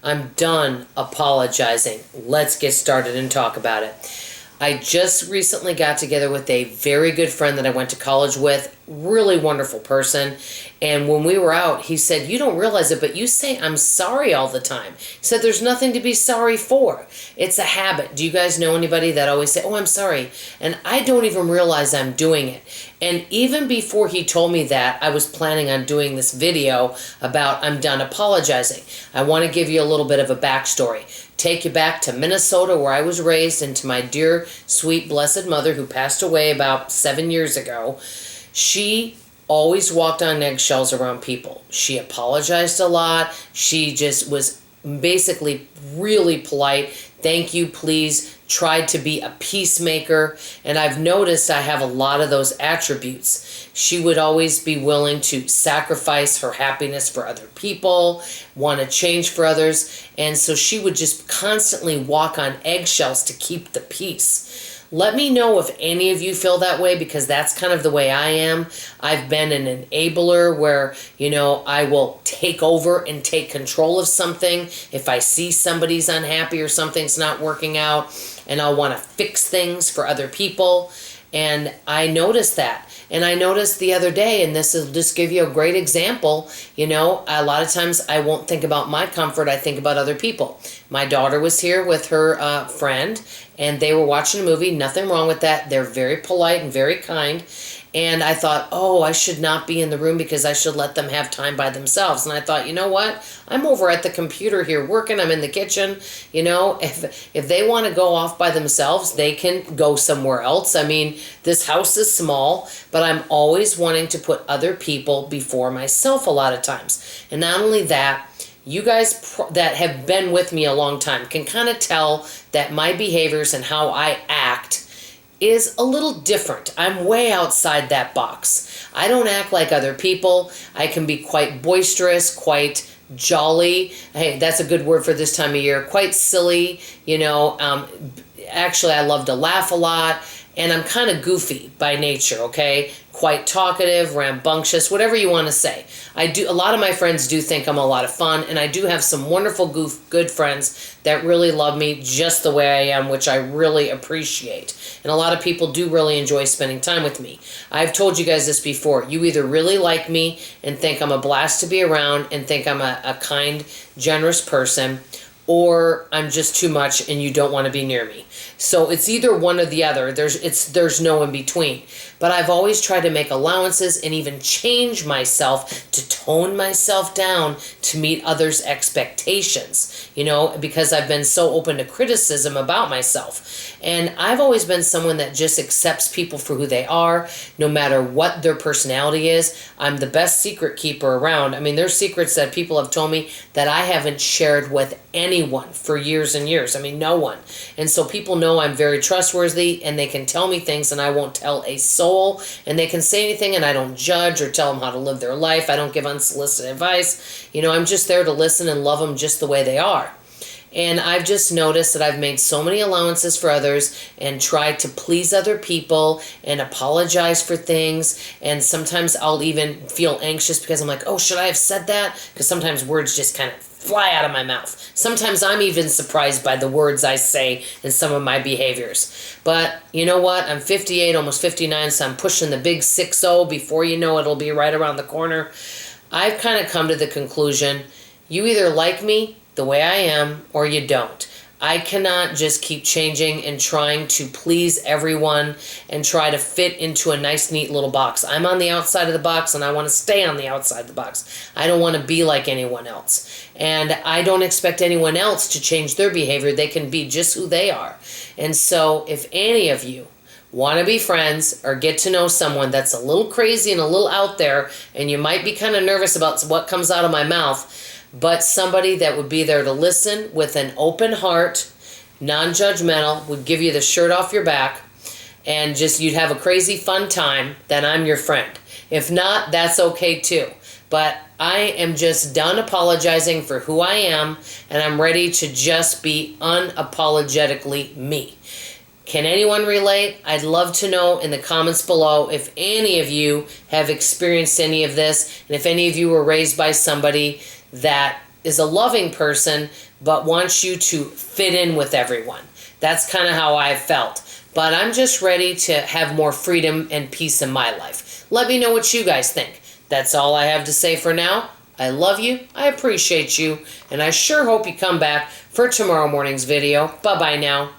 I'm done apologizing. Let's get started and talk about it. I just recently got together with a very good friend that I went to college with, really wonderful person. And when we were out, he said, "You don't realize it, but you say I'm sorry all the time." He said, "There's nothing to be sorry for. It's a habit." Do you guys know anybody that always say, "Oh, I'm sorry"? And I don't even realize I'm doing it. And even before he told me that, I was planning on doing this video about I'm done apologizing. I want to give you a little bit of a backstory. Take you back to Minnesota, where I was raised, and to my dear, sweet, blessed mother who passed away about 7 years ago. She always walked on eggshells around people. She apologized a lot. She just was basically really polite. Thank you, please. Tried to be a peacemaker. And I've noticed I have a lot of those attributes. She would always be willing to sacrifice her happiness for other people, want to change for others. And so she would just constantly walk on eggshells to keep the peace. Let me know if any of you feel that way, because that's kind of the way I am. I've been an enabler where, I will take over and take control of something. If I see somebody's unhappy or something's not working out, and I'll want to fix things for other people. And I noticed that. And I noticed the other day, and this will just give you a great example, a lot of times I won't think about my comfort, I think about other people. My daughter was here with her friend, and they were watching a movie. Nothing wrong with that. They're very polite and very kind. And I thought, oh, I should not be in the room because I should let them have time by themselves. And I thought, you know what? I'm over at the computer here working. I'm in the kitchen. If they want to go off by themselves, they can go somewhere else. I mean, this house is small, but I'm always wanting to put other people before myself a lot of times. And not only that, you guys that have been with me a long time can kind of tell that my behaviors and how I act is a little different. I'm way outside that box. I don't act like other people. I can be quite boisterous, quite jolly. Hey, that's a good word for this time of year. Quite silly, Actually, I love to laugh a lot, and I'm kind of goofy by nature, okay? Quite talkative, rambunctious, whatever you want to say. A lot of my friends do think I'm a lot of fun, and I do have some wonderful, good friends that really love me just the way I am, which I really appreciate. And a lot of people do really enjoy spending time with me. I've told you guys this before. You either really like me and think I'm a blast to be around and think I'm a kind, generous person, or I'm just too much and you don't want to be near me. So it's either one or the other. There's no in between. But I've always tried to make allowances and even change myself to tone myself down to meet others' expectations, because I've been so open to criticism about myself. And I've always been someone that just accepts people for who they are, no matter what their personality is. I'm the best secret keeper around. I mean, there's secrets that people have told me that I haven't shared with anyone for years and years. I mean, no one. And so people know I'm very trustworthy, and they can tell me things and I won't tell a soul, and they can say anything and I don't judge or tell them how to live their life. I don't give unsolicited advice. I'm just there to listen and love them just the way they are. And I've just noticed that I've made so many allowances for others and tried to please other people and apologize for things. And sometimes I'll even feel anxious because I'm like, oh, should I have said that? Because sometimes words just kind of fly out of my mouth. Sometimes I'm even surprised by the words I say and some of my behaviors. But you know what? I'm 58, almost 59, so I'm pushing the big 6-0. Before you know it, it'll be right around the corner. I've kind of come to the conclusion, you either like me the way I am or you don't. I cannot just keep changing and trying to please everyone and try to fit into a nice, neat little box. I'm on the outside of the box, and I want to stay on the outside of the box. I don't want to be like anyone else. And I don't expect anyone else to change their behavior. They can be just who they are. And so if any of you want to be friends or get to know someone that's a little crazy and a little out there, and you might be kind of nervous about what comes out of my mouth, but somebody that would be there to listen with an open heart, non-judgmental, would give you the shirt off your back, and just you'd have a crazy fun time, then I'm your friend. If not, that's okay too. But I am just done apologizing for who I am, and I'm ready to just be unapologetically me. Can anyone relate? I'd love to know in the comments below if any of you have experienced any of this, and if any of you were raised by somebody that is a loving person, but wants you to fit in with everyone. That's kind of how I've felt. But I'm just ready to have more freedom and peace in my life. Let me know what you guys think. That's all I have to say for now. I love you, I appreciate you, and I sure hope you come back for tomorrow morning's video. Bye-bye now.